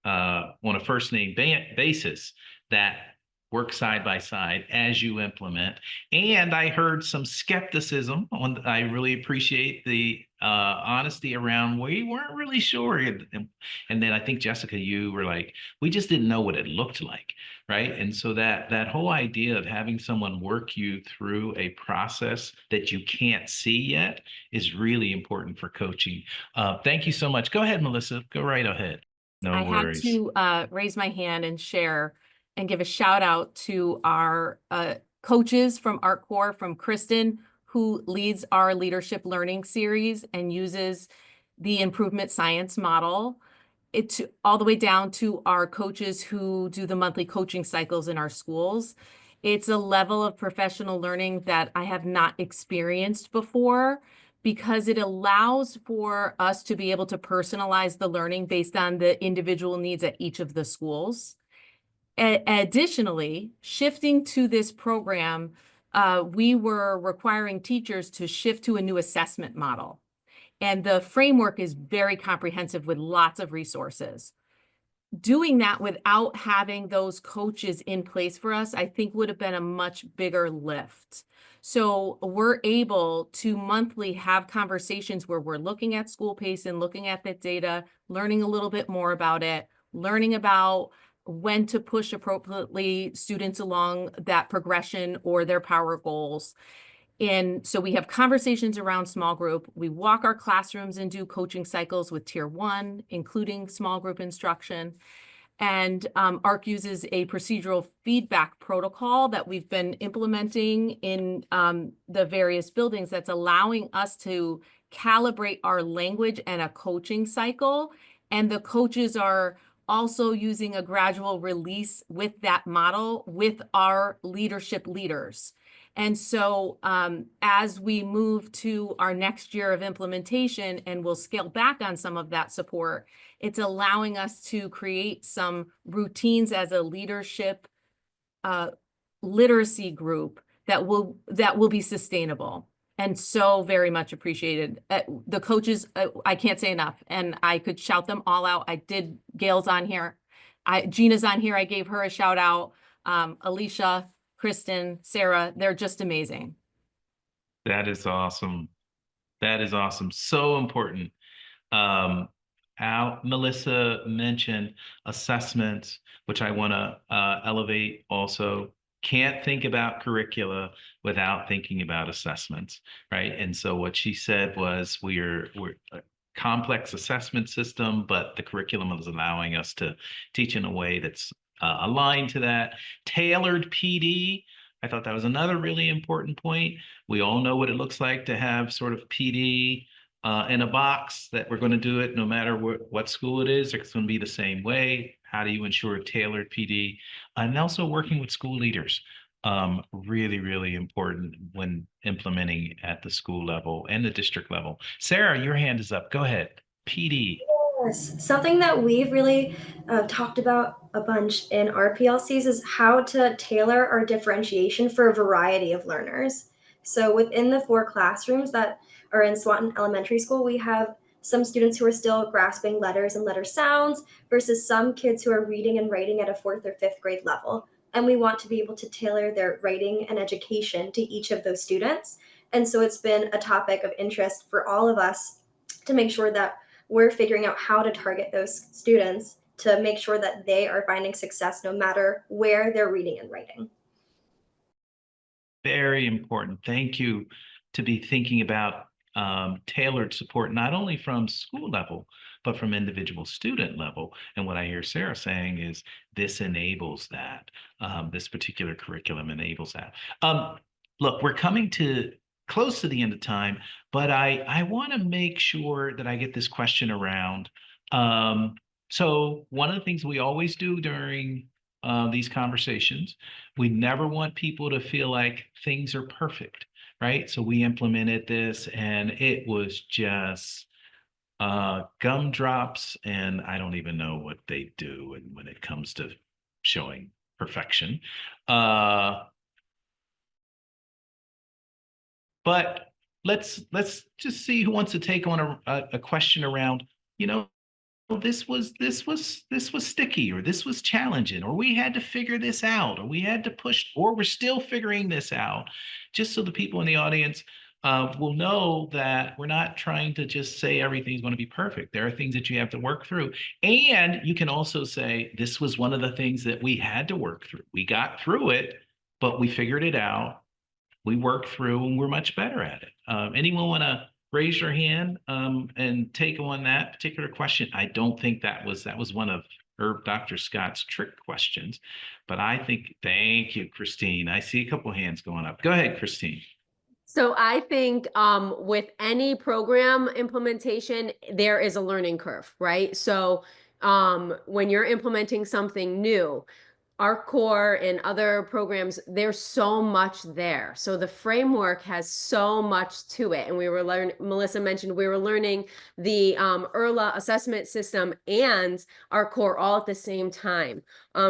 Speaker 2: on a first name basis that work side by side as you implement. And I heard some skepticism I really appreciate the honesty around, we weren't really sure. And then I think, Jessica, you were like, we just didn't know what it looked like, right? And so that whole idea of having someone work you through a process that you can't see yet is really important for coaching. Thank you so much. Go ahead, Melissa. Go right ahead. No worries.
Speaker 8: I had to raise my hand and share and give a shout out to our coaches from Art Corps, from Kristen, who leads our leadership learning series and uses the improvement science model. It's all the way down to our coaches who do the monthly coaching cycles in our schools. It's a level of professional learning that I have not experienced before, because it allows for us to be able to personalize the learning based on the individual needs at each of the schools. Additionally, shifting to this program, we were requiring teachers to shift to a new assessment model. And the framework is very comprehensive with lots of resources. Doing that without having those coaches in place for us, I think would have been a much bigger lift. So we're able to monthly have conversations where we're looking at school pace and looking at that data, learning a little bit more about it, learning about when to push appropriately students along that progression or their power goals. And so we have conversations around small group. We walk our classrooms and do coaching cycles with Tier 1, including small group instruction. And ARC uses a procedural feedback protocol that we've been implementing in the various buildings that's allowing us to calibrate our language and a coaching cycle. And the coaches are also using a gradual release with that model with our leadership leaders. And so as we move to our next year of implementation, and we'll scale back on some of that support, it's allowing us to create some routines as a leadership literacy group that will be sustainable. And so very much appreciated. The coaches, I can't say enough, and I could shout them all out. I did. Gail's on here. Gina's on here. I gave her a shout out. Alicia, Kristen, Sarah, they're just amazing.
Speaker 2: That is awesome. That is awesome. So important. Melissa mentioned assessments, which I want to elevate also. Can't think about curricula without thinking about assessments, right? And so what she said was we're a complex assessment system, but the curriculum is allowing us to teach in a way that's aligned to that. Tailored PD, I thought that was another really important point. We all know what it looks like to have sort of PD in a box that we're going to do it no matter what school it is. It's going to be the same way. How do you ensure tailored PD? And also working with school leaders. Really, really important when implementing at the school level and the district level. Sarah, your hand is up. Go ahead. PD.
Speaker 4: Yes, something that we've really talked about a bunch in our PLCs is how to tailor our differentiation for a variety of learners. So within the 4 classrooms that are in Swanton Elementary School, we have some students who are still grasping letters and letter sounds versus some kids who are reading and writing at a 4th or 5th grade level. And we want to be able to tailor their writing and education to each of those students. And so it's been a topic of interest for all of us to make sure that we're figuring out how to target those students to make sure that they are finding success no matter where they're reading and writing.
Speaker 2: Very important. Thank you to be thinking about tailored support, not only from school level, but from individual student level. And what I hear Sarah saying is this enables that. This particular curriculum enables that. Look, we're coming to close to the end of time, but I want to make sure that I get this question around. So one of the things we always do during these conversations, we never want people to feel like things are perfect, right? So we implemented this and it was just gumdrops, and I don't even know what they do and when it comes to showing perfection. But let's just see who wants to take on a question around, you know, this was sticky, or this was challenging, or we had to figure this out, or we had to push, or we're still figuring this out, just so the people in the audience will know that we're not trying to just say everything's going to be perfect. There are things that you have to work through. And you can also say, this was one of the things that we had to work through. We got through it, but we figured it out. We worked through, and we're much better at it. Anyone want to raise your hand and take on that particular question? I don't think that was one of Dr. Scott's trick questions, but I think, thank you, Christine. I see a couple hands going up. Go ahead, Christine.
Speaker 9: So I think with any program implementation, there is a learning curve, right? So when you're implementing something new, our core and other programs, there's so much there. So the framework has so much to it. And we were learning, Melissa mentioned we were learning the IRLA assessment system and our core all at the same time.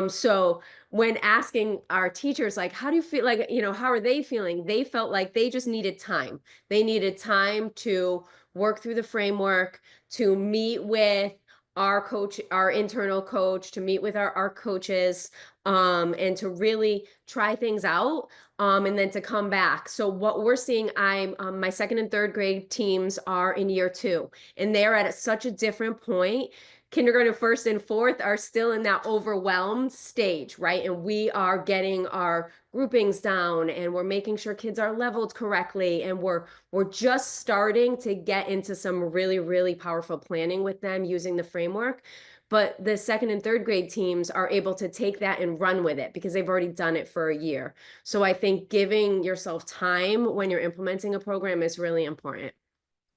Speaker 9: So when asking our teachers, like, how do you feel, like, you know, how are they feeling? They felt like they just needed time. They needed time to work through the framework, to meet with our coach, our internal coach, to meet with our coaches, and to really try things out, and then to come back. So what we're seeing, my 2nd and 3rd grade teams are in year 2, and they're at such a different point. Kindergarten 1st and 4th are still in that overwhelmed stage, right? And we are getting our groupings down, and we're making sure kids are leveled correctly, and we're just starting to get into some really, really powerful planning with them using the framework. But the 2nd and 3rd grade teams are able to take that and run with it because they've already done it for a year. So I think giving yourself time when you're implementing a program is really important.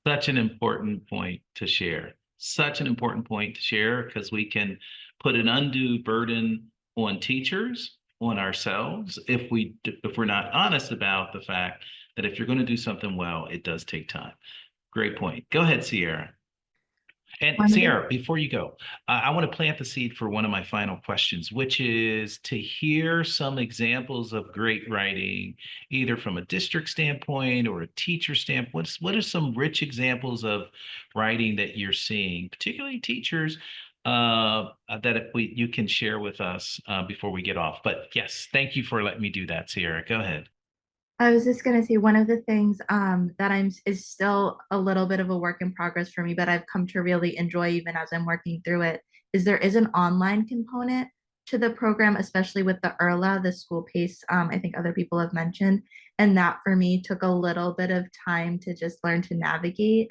Speaker 2: Such an important point to share. Such an important point to share, because we can put an undue burden on teachers, on ourselves, if we're not honest about the fact that if you're going to do something well, it does take time. Great point. Go ahead, Sierra. And Sierra, before you go, I want to plant the seed for one of my final questions, which is to hear some examples of great writing, either from a district standpoint or a teacher standpoint. What are some rich examples of writing that you're seeing, particularly teachers, that if you can share with us before we get off? But yes, thank you for letting me do that, Sierra. Go ahead.
Speaker 7: I was just gonna say, one of the things that is still a little bit of a work in progress for me, but I've come to really enjoy even as I'm working through it, is there is an online component to the program, especially with the IRLA, the school pace, I think other people have mentioned. And that for me took a little bit of time to just learn to navigate,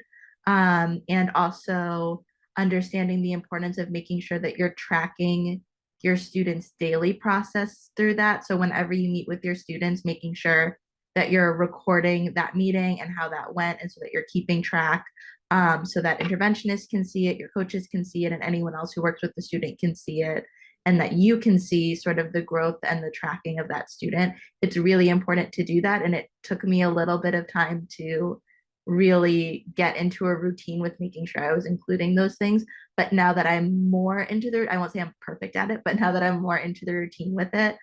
Speaker 7: and also understanding the importance of making sure that you're tracking your students' daily process through that. So whenever you meet with your students, making sure that you're recording that meeting and how that went, and so that you're keeping track so that interventionists can see it, your coaches can see it, and anyone else who works with the student can see it, and that you can see sort of the growth and the tracking of that student. It's really important to do that. And it took me a little bit of time to really get into a routine with making sure I was including those things. But now that I'm more into the, I won't say I'm perfect at it, but now that I'm more into the routine with it,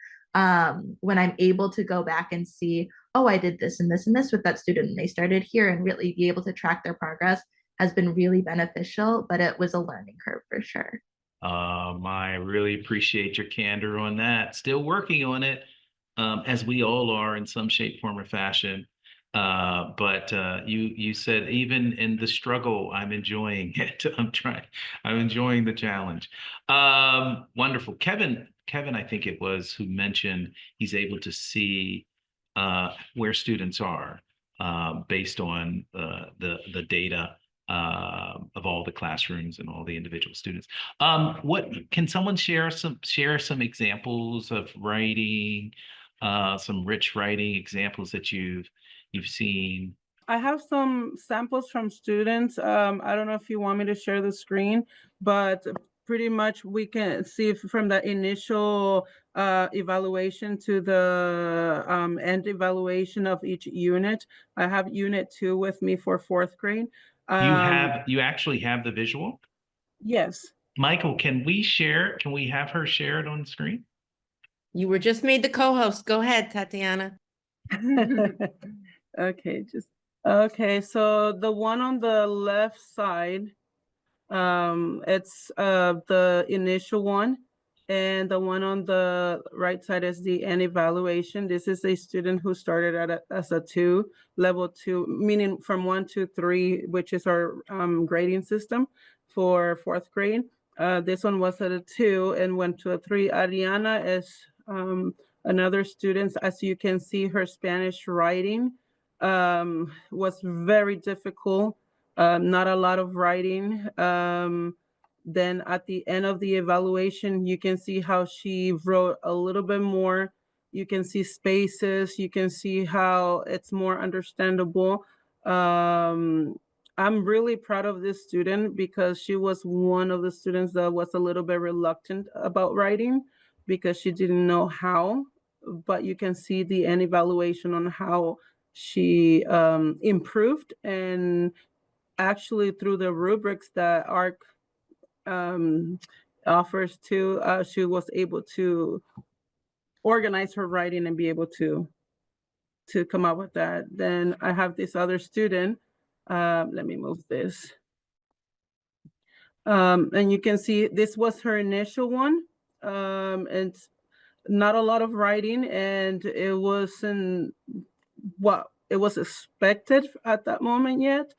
Speaker 7: when I'm able to go back and see, oh, I did this and this and this with that student, and they started here, and really be able to track their progress has been really beneficial, but it was a learning curve for sure.
Speaker 2: I really appreciate your candor on that. Still working on it, as we all are in some shape, form, or fashion. But you said even in the struggle, I'm enjoying it. I'm enjoying the challenge. Wonderful. Kevin, I think it was, who mentioned he's able to see where students are based on the data of all the classrooms and all the individual students. What can someone share some examples of writing, some rich writing examples that you've seen?
Speaker 11: I have some samples from students. I don't know if you want me to share the screen, but pretty much we can see from the initial evaluation to the end evaluation of each unit. I have unit 2 with me for 4th grade.
Speaker 2: You actually have the visual?
Speaker 11: Yes.
Speaker 2: Michael, can we have her share it on the screen?
Speaker 1: You were just made the co-host. Go ahead, Tatiana.
Speaker 11: Okay, so the one on the left side, it's the initial one, and the one on the right side is the end evaluation. This is a student who started as a 2, level 2, meaning from 1 to 3, which is our grading system for 4th grade. This one was at a 2 and went to a 3. Ariana is another student. As you can see, her Spanish writing was very difficult. Not a lot of writing. Then at the end of the evaluation, you can see how she wrote a little bit more. You can see spaces. You can see how it's more understandable. I'm really proud of this student because she was one of the students that was a little bit reluctant about writing because she didn't know how. But you can see the end evaluation on how she improved, and actually through the rubrics that ARC offers to, she was able to organize her writing and be able to come up with that. Then I have this other student. Let me move this. And you can see this was her initial one. And not a lot of writing, and it wasn't what it was expected at that moment yet.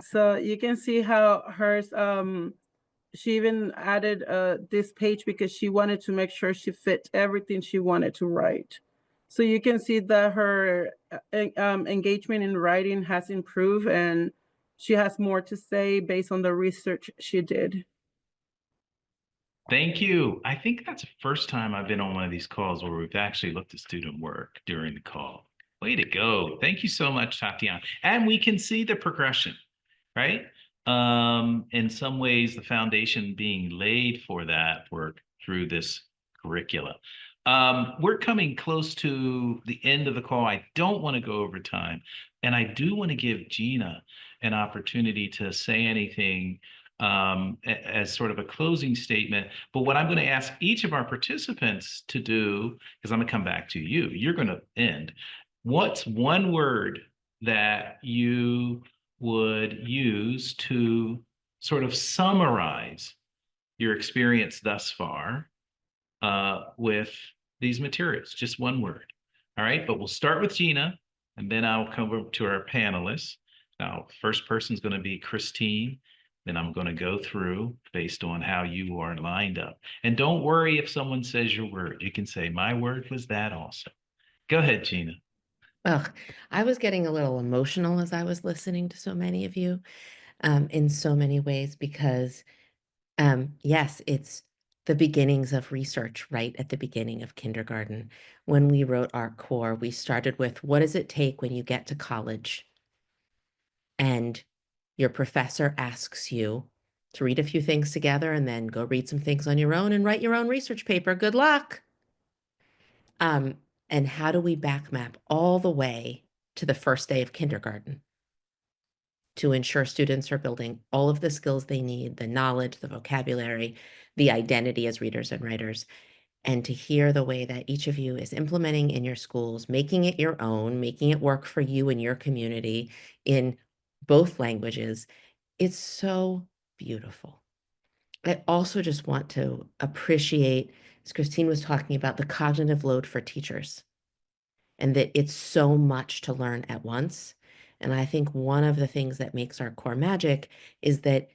Speaker 11: So you can see how hers, she even added this page because she wanted to make sure she fit everything she wanted to write. So you can see that her engagement in writing has improved, and she has more to say based on the research she did.
Speaker 2: Thank you. I think that's the first time I've been on one of these calls where we've actually looked at student work during the call. Way to go. Thank you so much, Tatiana. And we can see the progression, right? In some ways, the foundation being laid for that work through this curricula. We're coming close to the end of the call. I don't want to go over time. And I do want to give Gina an opportunity to say anything as sort of a closing statement. But what I'm going to ask each of our participants to do, because I'm going to come back to you, you're going to end. What's one word that you would use to sort of summarize your experience thus far with these materials? Just one word. All right, but we'll start with Gina, and then I'll come over to our panelists. Now, first person is going to be Christine. Then I'm going to go through based on how you are lined up. And don't worry if someone says your word. You can say, my word was that also. Go ahead, Gina.
Speaker 1: Well, I was getting a little emotional as I was listening to so many of you in so many ways because, yes, it's the beginnings of research right at the beginning of kindergarten. When we wrote our core, we started with what does it take when you get to college? And Your professor asks you to read a few things together and then go read some things on your own and write your own research paper. Good luck. And how do we back map all the way to the first day of kindergarten to ensure students are building all of the skills they need, the knowledge, the vocabulary, the identity as readers and writers, and to hear the way that each of you is implementing in your schools, making it your own, making it work for you and your community in both languages. It's so beautiful. I also just want to appreciate, as Christine was talking about, the cognitive load for teachers, and that it's so much to learn at once. And I think one of the things that makes our core magic is that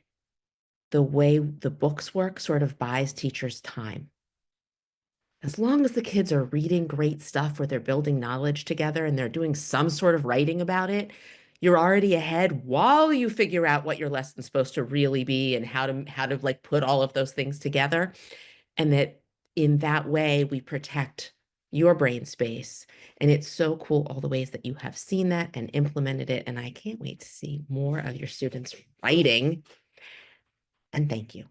Speaker 1: the way the books work sort of buys teachers time. As long as the kids are reading great stuff where they're building knowledge together and they're doing some sort of writing about it, you're already ahead while you figure out what your lesson's supposed to really be and how to like put all of those things together. And that in that way we protect your brain space. And it's so cool all the ways that you have seen that and implemented it. And I can't wait to see more of your students writing. And thank you.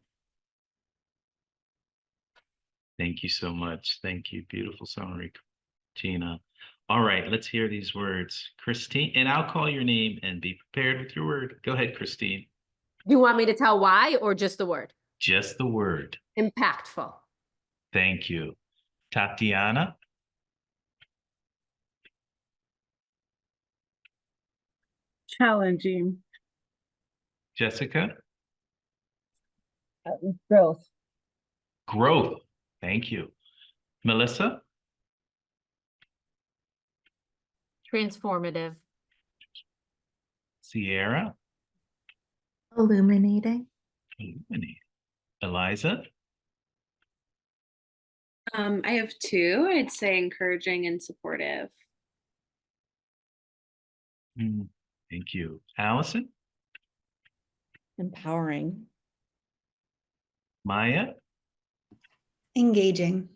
Speaker 2: Thank you so much. Thank you. Beautiful summary, Gina. All right, let's hear these words. Christine, and I'll call your name and be prepared with your word. Go ahead, Christine.
Speaker 9: You want me to tell why or just the word?
Speaker 2: Just the word.
Speaker 9: Impactful.
Speaker 2: Thank you. Tatiana.
Speaker 11: Challenging.
Speaker 2: Jessica.
Speaker 12: Growth.
Speaker 2: Growth. Thank you. Melissa.
Speaker 8: Transformative.
Speaker 2: Sierra.
Speaker 7: Illuminating.
Speaker 2: Illuminate. Eliza.
Speaker 6: I have two. I'd say encouraging and supportive.
Speaker 2: Thank you. Allison.
Speaker 3: Empowering.
Speaker 2: Maya.
Speaker 5: Engaging.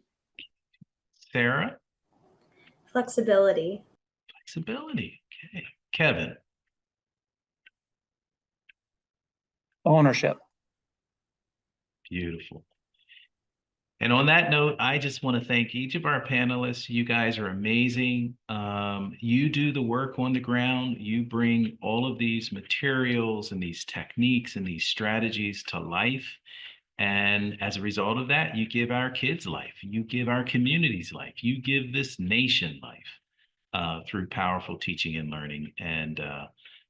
Speaker 2: Sarah.
Speaker 4: Flexibility.
Speaker 2: Flexibility. Okay. Kevin.
Speaker 10: Ownership.
Speaker 2: Beautiful. And on that note, I just want to thank each of our panelists. You guys are amazing. You do the work on the ground. You bring all of these materials and these techniques and these strategies to life. And as a result of that, you give our kids life. You give our communities life. You give this nation life through powerful teaching and learning. And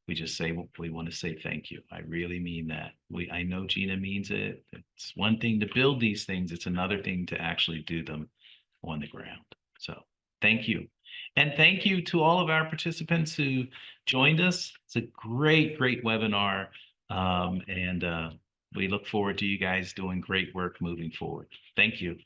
Speaker 2: we want to say thank you. I really mean that. I know Gina means it. It's one thing to build these things. It's another thing to actually do them on the ground. So thank you. And thank you to all of our participants who joined us. It's a great, great webinar. We look forward to you guys doing great work moving forward. Thank you.